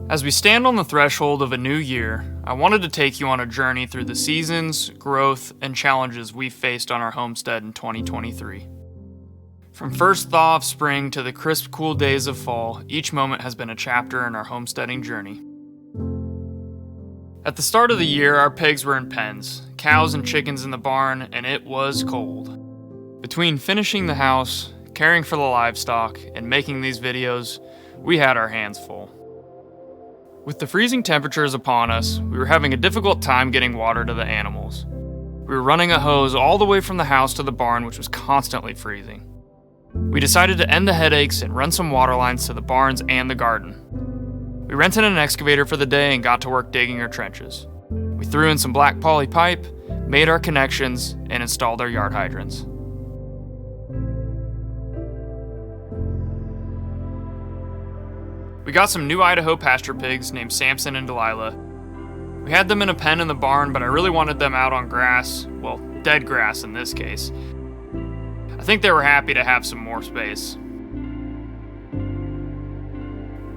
As we stand on the threshold of a new year, I wanted to take you on a journey through the seasons, growth, and challenges we've faced on our homestead in 2023. From first thaw of spring to the crisp, cool days of fall, each moment has been a chapter in our homesteading journey. At the start of the year, our pigs were in pens, cows and chickens in the barn, and it was cold. Between finishing the house, caring for the livestock, and making these videos, we had our hands full. With the freezing temperatures upon us, we were having a difficult time getting water to the animals. We were running a hose all the way from the house to the barn, which was constantly freezing. We decided to end the headaches and run some water lines to the barns and the garden. We rented an excavator for the day and got to work digging our trenches. We threw in some black poly pipe, made our connections, and installed our yard hydrants. We got some new Idaho pasture pigs named Samson and Delilah. We had them in a pen in the barn, but I really wanted them out on grass, well, dead grass in this case. I think they were happy to have some more space.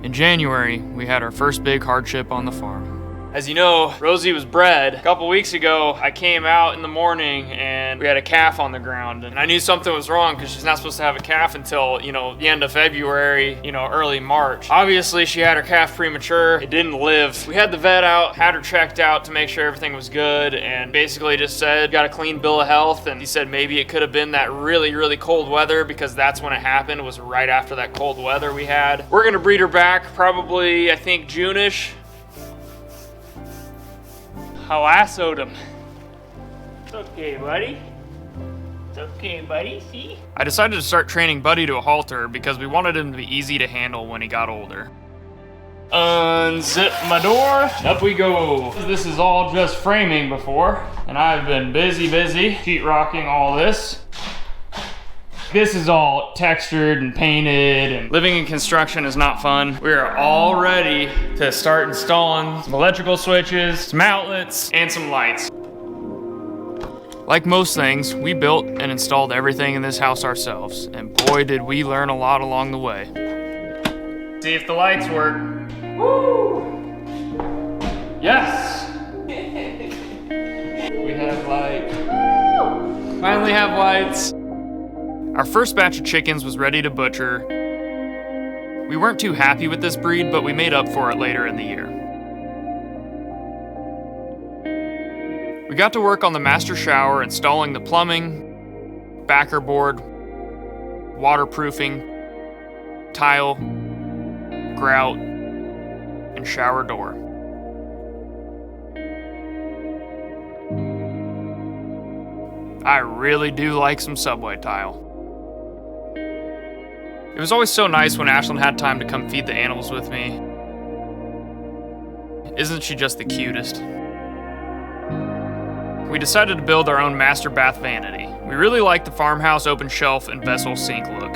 In January, we had our first big hardship on the farm. As you know, Rosie was bred. A couple weeks ago, I came out in the morning and we had a calf on the ground. And I knew something was wrong because she's not supposed to have a calf until, the end of February, early March. Obviously, she had her calf premature. It didn't live. We had the vet out, had her checked out to make sure everything was good, and basically just said, got a clean bill of health. And he said maybe it could have been that really, really cold weather because that's when it happened, was right after that cold weather we had. We're gonna breed her back probably, I think, June-ish. I lassoed him. It's okay, buddy. It's okay, buddy, see? I decided to start training Buddy to a halter because we wanted him to be easy to handle when he got older. Unzip my door, up we go. This is all just framing before, and I've been busy sheetrocking all this. This is all textured and painted, and living in construction is not fun. We are all ready to start installing some electrical switches, some outlets, and some lights. Like most things, we built and installed everything in this house ourselves, and boy did we learn a lot along the way. See if the lights work. Woo! Yes! We have light. Finally have lights. Our first batch of chickens was ready to butcher. We weren't too happy with this breed, but we made up for it later in the year. We got to work on the master shower, installing the plumbing, backer board, waterproofing, tile, grout, and shower door. I really do like some subway tile. It was always so nice when Ashlyn had time to come feed the animals with me. Isn't she just the cutest? We decided to build our own master bath vanity. We really liked the farmhouse open shelf and vessel sink look.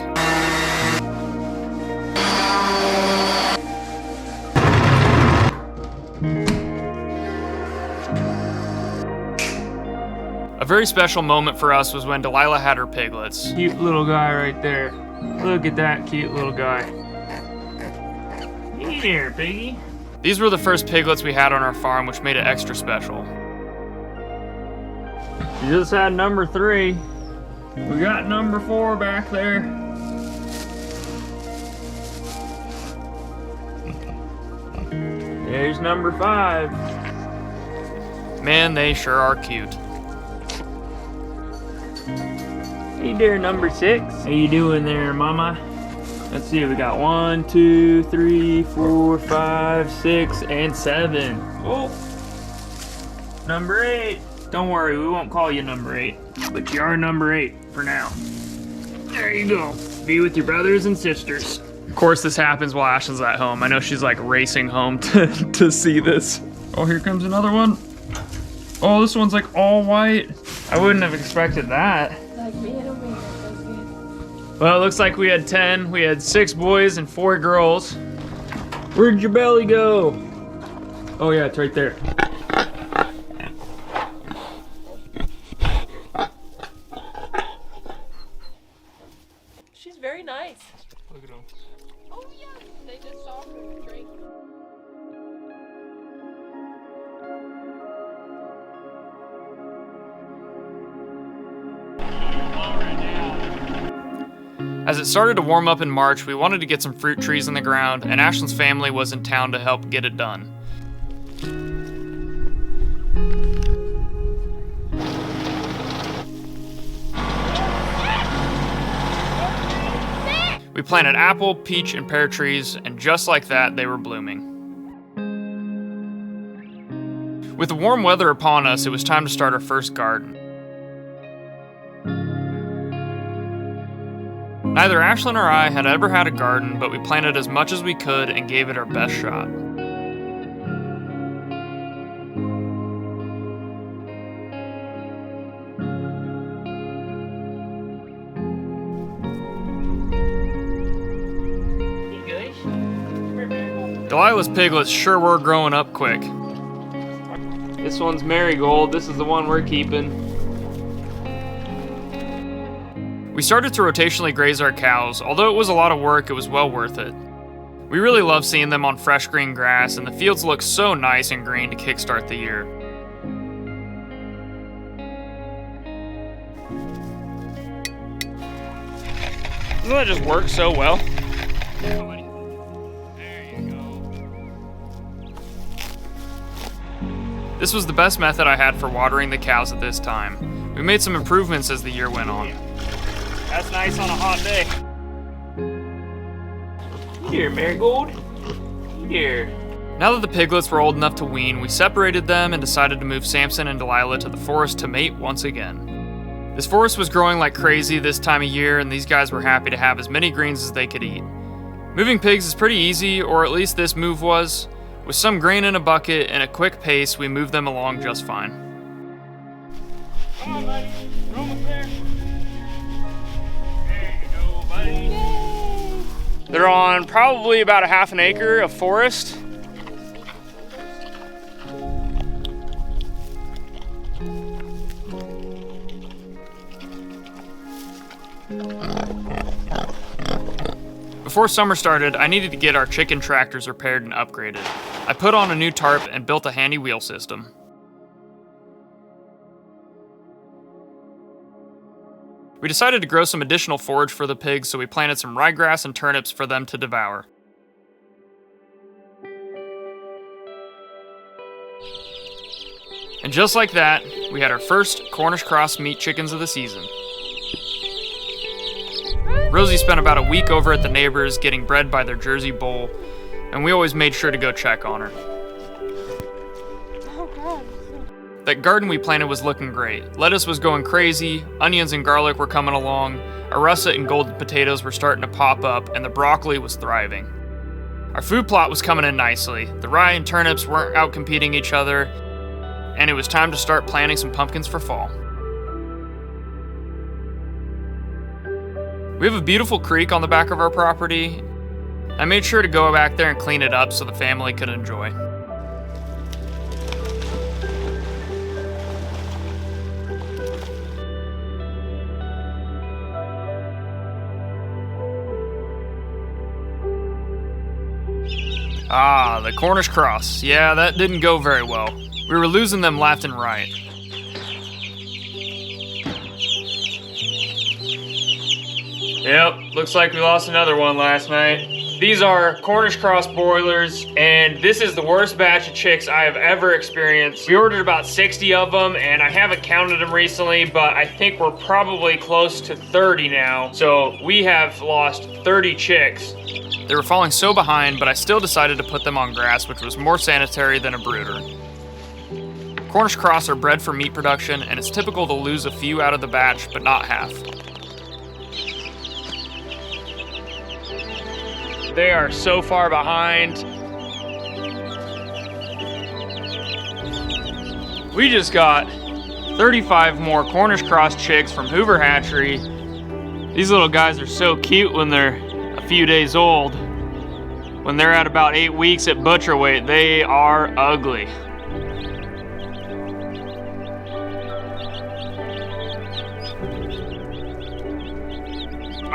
A very special moment for us was when Delilah had her piglets. Cute little guy right there. Look at that cute little guy. Hey there, piggy. These were the first piglets we had on our farm, which made it extra special. We just had number 3. We got number 4 back there. There's number 5. Man, they sure are cute. Hey there, number 6. How you doing there, mama? Let's see, we got 1, 2, 3, 4, 5, 6, and 7. Oh, number 8. Don't worry, we won't call you number 8, but you are number 8 for now. There you go. Be with your brothers and sisters. Of course, this happens while Ashlyn's at home. I know she's like racing home to see this. Oh, here comes another one. Oh, this one's like all white. I wouldn't have expected that. Well, it looks like we had 10. We had 6 boys and 4 girls. Where'd your belly go? Oh yeah, it's right there. She's very nice. Look at them. Oh yeah, they just saw her drink. As it started to warm up in March, we wanted to get some fruit trees in the ground, and Ashlyn's family was in town to help get it done. We planted apple, peach, and pear trees, and just like that, they were blooming. With the warm weather upon us, it was time to start our first garden. Neither Ashlyn or I had ever had a garden, but we planted as much as we could and gave it our best shot. Delilah's piglets sure were growing up quick. This one's Marigold. This is the one we're keeping. We started to rotationally graze our cows. Although it was a lot of work, it was well worth it. We really love seeing them on fresh green grass, and the fields look so nice and green to kickstart the year. Doesn't that just work so well? There you go. This was the best method I had for watering the cows at this time. We made some improvements as the year went on. That's nice on a hot day. Here, Marigold. Here. Now that the piglets were old enough to wean, we separated them and decided to move Samson and Delilah to the forest to mate once again. This forest was growing like crazy this time of year, and these guys were happy to have as many greens as they could eat. Moving pigs is pretty easy, or at least this move was. With some grain in a bucket and a quick pace, we moved them along just fine. Come on, buddy. Throw them up there. There you go, buddy. Yay. They're on probably about a half an acre of forest. Before summer started, I needed to get our chicken tractors repaired and upgraded. I put on a new tarp and built a handy wheel system. We decided to grow some additional forage for the pigs, so we planted some ryegrass and turnips for them to devour. And just like that, we had our first Cornish cross meat chickens of the season. Rosie spent about a week over at the neighbors getting bred by their Jersey bull, and we always made sure to go check on her. Oh God. That garden we planted was looking great. Lettuce was going crazy, onions and garlic were coming along, our russet and golden potatoes were starting to pop up, and the broccoli was thriving. Our food plot was coming in nicely. The rye and turnips weren't out competing each other, and it was time to start planting some pumpkins for fall. We have a beautiful creek on the back of our property. I made sure to go back there and clean it up so the family could enjoy. Ah, the Cornish cross. Yeah, that didn't go very well. We were losing them left and right. Yep, looks like we lost another one last night. These are Cornish cross broilers, and this is the worst batch of chicks I have ever experienced. We ordered about 60 of them, and I haven't counted them recently, but I think we're probably close to 30 now. So we have lost 30 chicks. They were falling so behind, but I still decided to put them on grass, which was more sanitary than a brooder. Cornish cross are bred for meat production, and it's typical to lose a few out of the batch, but not half. They are so far behind. We just got 35 more Cornish cross chicks from Hoover Hatchery. These little guys are so cute when they're a few days old. When they're at about 8 weeks at butcher weight, they are ugly.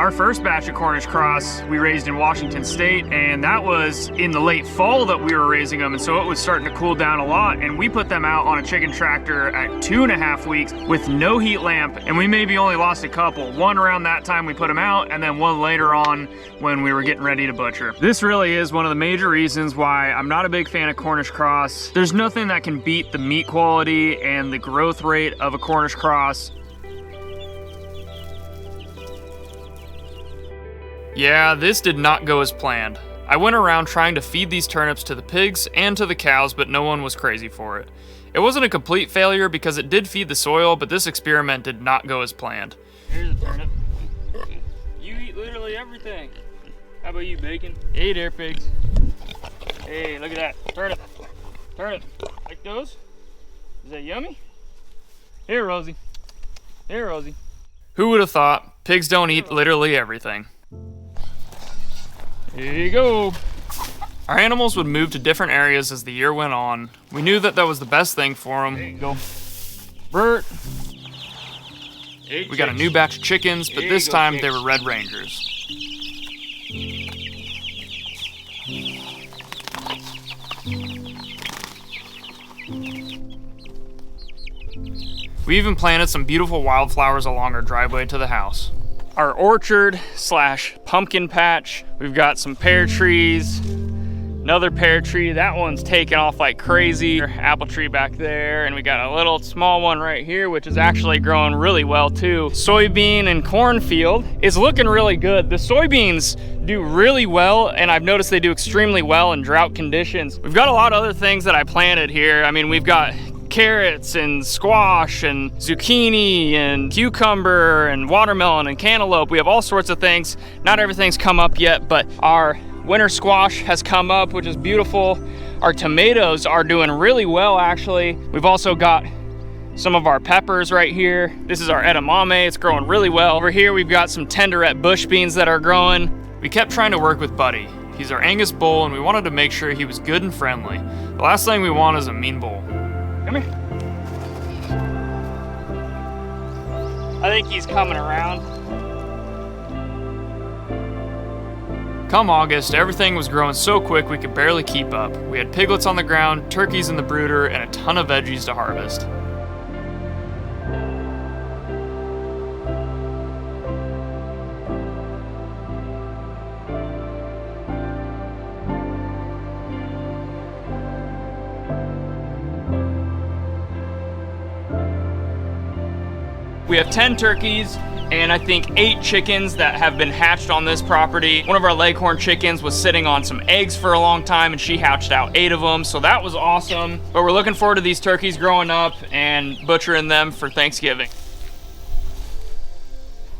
Our first batch of Cornish cross we raised in Washington State, and that was in the late fall that we were raising them, and so it was starting to cool down a lot, and we put them out on a chicken tractor at 2.5 weeks with no heat lamp, and we maybe only lost a couple. One around that time we put them out, and then one later on when we were getting ready to butcher. This really is one of the major reasons why I'm not a big fan of Cornish cross. There's nothing that can beat the meat quality and the growth rate of a Cornish cross. Yeah, this did not go as planned. I went around trying to feed these turnips to the pigs and to the cows, but no one was crazy for it. It wasn't a complete failure because it did feed the soil, but this experiment did not go as planned. Here's a turnip. You eat literally everything. How about you, bacon? Hey there, pigs. Hey, look at that. Turnip. Turnip. Like those? Is that yummy? Here, Rosie. Here, Rosie. Who would have thought pigs don't eat literally everything? Here you go. Our animals would move to different areas as the year went on. We knew that that was the best thing for them. There you go. Bert. We got a new batch of chickens, but this time they were Red Rangers. We even planted some beautiful wildflowers along our driveway to the house. Our orchard slash pumpkin patch. We've got some pear trees, another pear tree. That one's taking off like crazy. Apple tree back there, and we got a little small one right here, which is actually growing really well too. Soybean and cornfield is looking really good. The soybeans do really well, and I've noticed they do extremely well in drought conditions. We've got a lot of other things that I planted here. I mean, we've got carrots and squash and zucchini and cucumber and watermelon and cantaloupe. We have all sorts of things. Not everything's come up yet, but our winter squash has come up, which is beautiful. Our tomatoes are doing really well, actually. We've also got some of our peppers right here. This is our edamame. It's growing really well. Over here, we've got some tenderette bush beans that are growing. We kept trying to work with Buddy. He's our Angus bull, and we wanted to make sure he was good and friendly. The last thing we want is a mean bull. Come here. I think he's coming around. Come August, everything was growing so quick we could barely keep up. We had piglets on the ground, turkeys in the brooder, and a ton of veggies to harvest. We have 10 turkeys and I think 8 chickens that have been hatched on this property. One of our leghorn chickens was sitting on some eggs for a long time and she hatched out 8 of them, so that was awesome. But we're looking forward to these turkeys growing up and butchering them for Thanksgiving.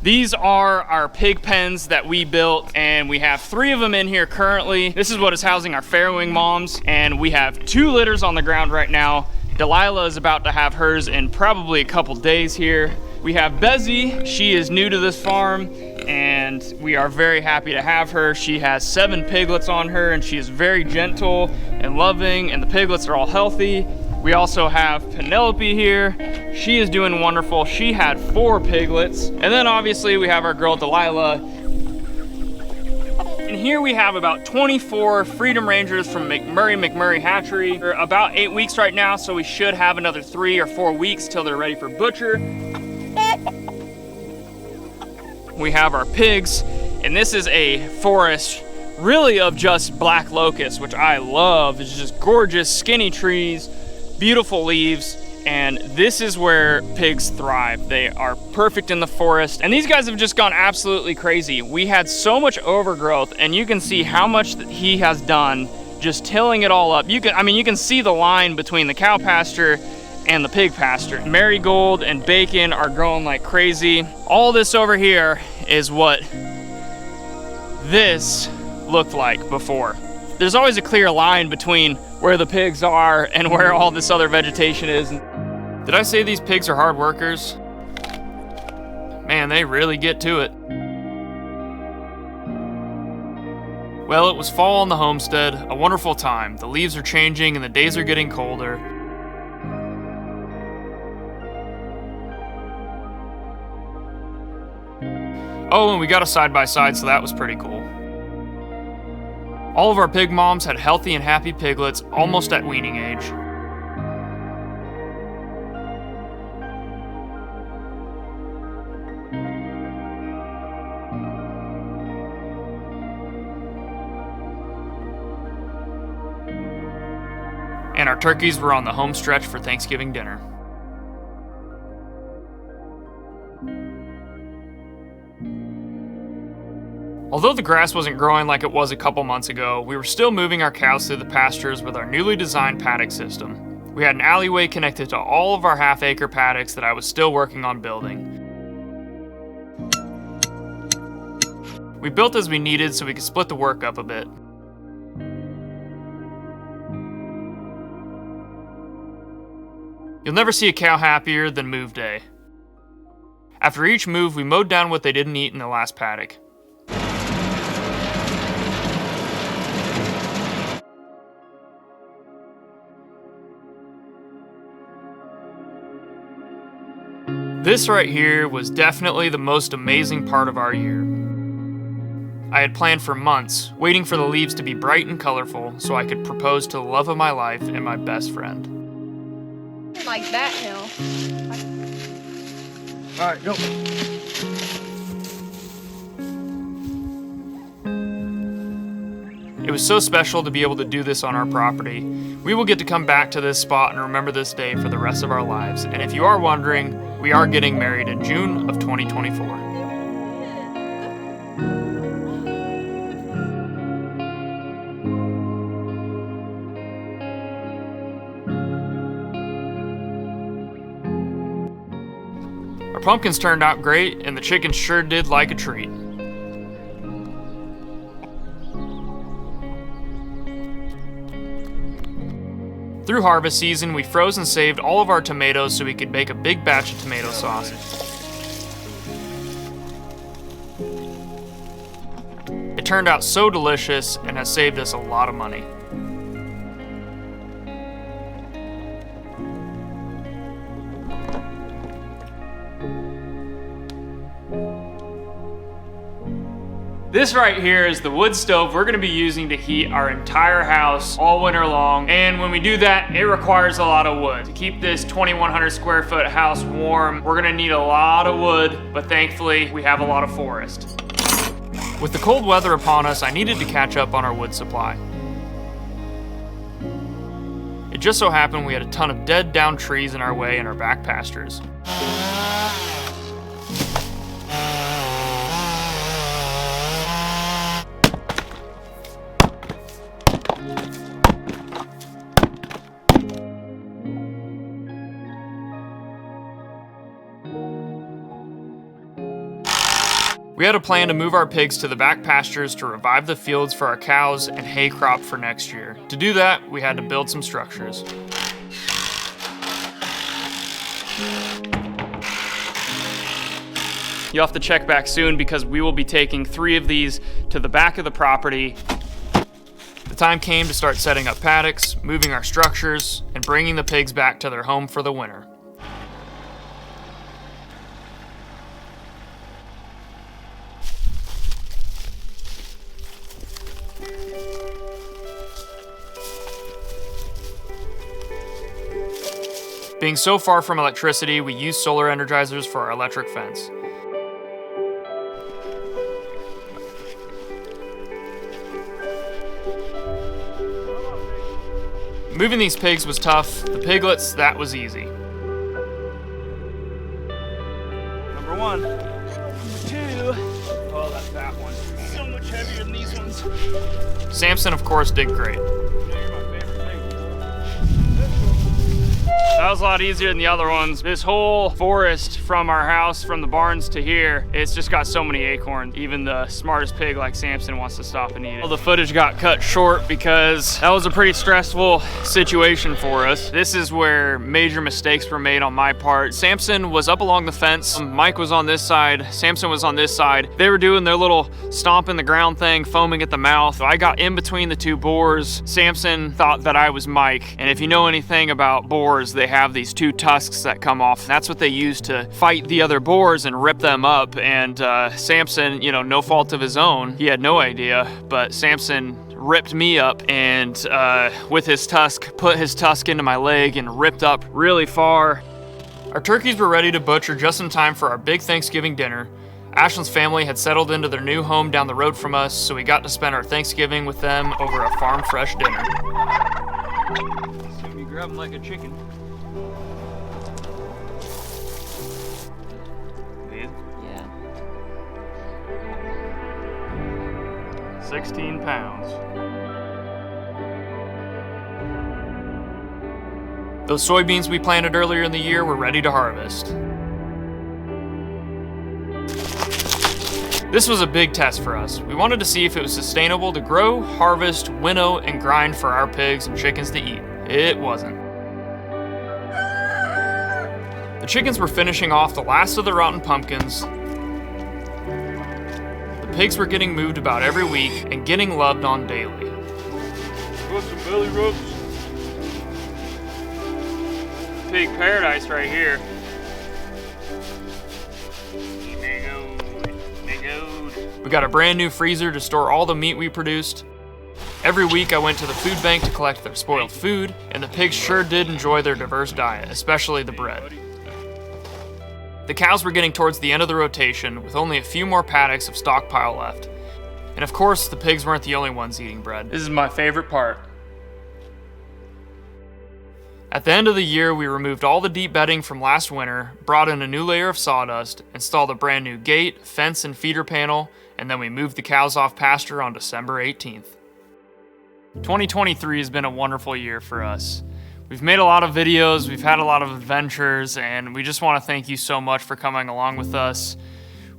These are our pig pens that we built, and we have 3 of them in here currently. This is what is housing our farrowing moms, and we have 2 litters on the ground right now. Delilah is about to have hers in probably a couple days here. We have Bezzy. She is new to this farm, and we are very happy to have her. She has 7 piglets on her, and she is very gentle and loving, and the piglets are all healthy. We also have Penelope here. She is doing wonderful. She had 4 piglets. And then obviously we have our girl Delilah. And here we have about 24 Freedom Rangers from McMurray Hatchery. They're about 8 weeks right now, so we should have another 3 or 4 weeks till they're ready for butcher. We have our pigs, and this is a forest really of just black locust, which I love. It's just gorgeous, skinny trees, beautiful leaves, and this is where pigs thrive. They are perfect in the forest, and these guys have just gone absolutely crazy. We had so much overgrowth, and you can see how much that he has done just tilling it all up. You can see the line between the cow pasture and the pig pasture. Marigold and bacon are growing like crazy. All this over here is what this looked like before. There's always a clear line between where the pigs are and where all this other vegetation is. Did I say these pigs are hard workers? Man, they really get to it. Well, it was fall on the homestead, a wonderful time. The leaves are changing and the days are getting colder. Oh, and we got a side-by-side, so that was pretty cool. All of our pig moms had healthy and happy piglets almost at weaning age. And our turkeys were on the home stretch for Thanksgiving dinner. Although the grass wasn't growing like it was a couple months ago, we were still moving our cows through the pastures with our newly designed paddock system. We had an alleyway connected to all of our half-acre paddocks that I was still working on building. We built as we needed so we could split the work up a bit. You'll never see a cow happier than move day. After each move, we mowed down what they didn't eat in the last paddock. This right here was definitely the most amazing part of our year. I had planned for months, waiting for the leaves to be bright and colorful so I could propose to the love of my life and my best friend. Like that hill. All right, go. It was so special to be able to do this on our property. We will get to come back to this spot and remember this day for the rest of our lives. And if you are wondering, we are getting married in June of 2024. Our pumpkins turned out great, and the chickens sure did like a treat. Through harvest season, we froze and saved all of our tomatoes so we could make a big batch of tomato sauce. It turned out so delicious and has saved us a lot of money. This right here is the wood stove we're gonna be using to heat our entire house all winter long. And when we do that, it requires a lot of wood. To keep this 2,100 square foot house warm, we're gonna need a lot of wood, but thankfully we have a lot of forest. With the cold weather upon us, I needed to catch up on our wood supply. It just so happened we had a ton of dead down trees in our way in our back pastures. We had a plan to move our pigs to the back pastures to revive the fields for our cows and hay crop for next year. To do that, we had to build some structures. You'll have to check back soon because we will be taking 3 of these to the back of the property. The time came to start setting up paddocks, moving our structures, and bringing the pigs back to their home for the winter. Being so far from electricity, we use solar energizers for our electric fence. Moving these pigs was tough. The piglets, that was easy. Number 1. Number 2. Oh, that's that one. So much heavier than these ones. Samson, of course, did great. That was a lot easier than the other ones. This whole forest from our house, from the barns to here, it's just got so many acorns. Even the smartest pig like Samson wants to stop and eat it. Well, the footage got cut short because that was a pretty stressful situation for us. This is where major mistakes were made on my part. Samson was up along the fence. Mike was on this side. Samson was on this side. They were doing their little stomp in the ground thing, foaming at the mouth. I got in between the 2 boars. Samson thought that I was Mike. And if you know anything about boars, they have these two tusks that come off. That's what they use to fight the other boars and rip them up. And Samson, you know, no fault of his own, he had no idea, but Samson ripped me up and with his tusk, put his tusk into my leg and ripped up really far. Our turkeys were ready to butcher just in time for our big Thanksgiving dinner. Ashland's family had settled into their new home down the road from us, so we got to spend our Thanksgiving with them over a farm fresh dinner. So you grab them like a chicken. Good? Yeah. 16 pounds. Those soybeans we planted earlier in the year were ready to harvest. This was a big test for us. We wanted to see if it was sustainable to grow, harvest, winnow, and grind for our pigs and chickens to eat. It wasn't. The chickens were finishing off the last of the rotten pumpkins. The pigs were getting moved about every week and getting loved on daily. Got some belly rubs. Pig paradise right here. We got a brand new freezer to store all the meat we produced. Every week I went to the food bank to collect their spoiled food, and the pigs sure did enjoy their diverse diet, especially the bread. The cows were getting towards the end of the rotation, with only a few more paddocks of stockpile left. And of course, the pigs weren't the only ones eating bread. This is my favorite part. At the end of the year, we removed all the deep bedding from last winter, brought in a new layer of sawdust, installed a brand new gate, fence, and feeder panel, and then we moved the cows off pasture on December 18th. 2023 has been a wonderful year for us. We've made a lot of videos, we've had a lot of adventures, and we just want to thank you so much for coming along with us.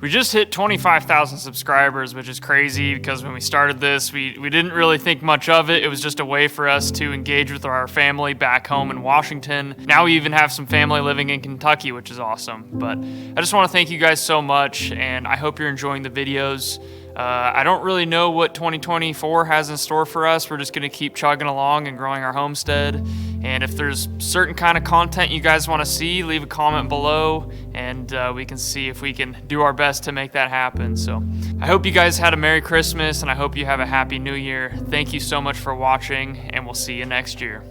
We just hit 25,000 subscribers, which is crazy because when we started this, we didn't really think much of it. It was just a way for us to engage with our family back home in Washington. Now we even have some family living in Kentucky, which is awesome. But I just want to thank you guys so much, and I hope you're enjoying the videos. I don't really know what 2024 has in store for us. We're just going to keep chugging along and growing our homestead. And if there's certain kind of content you guys want to see, leave a comment below, and we can see if we can do our best to make that happen. So I hope you guys had a Merry Christmas, and I hope you have a Happy New Year. Thank you so much for watching, and we'll see you next year.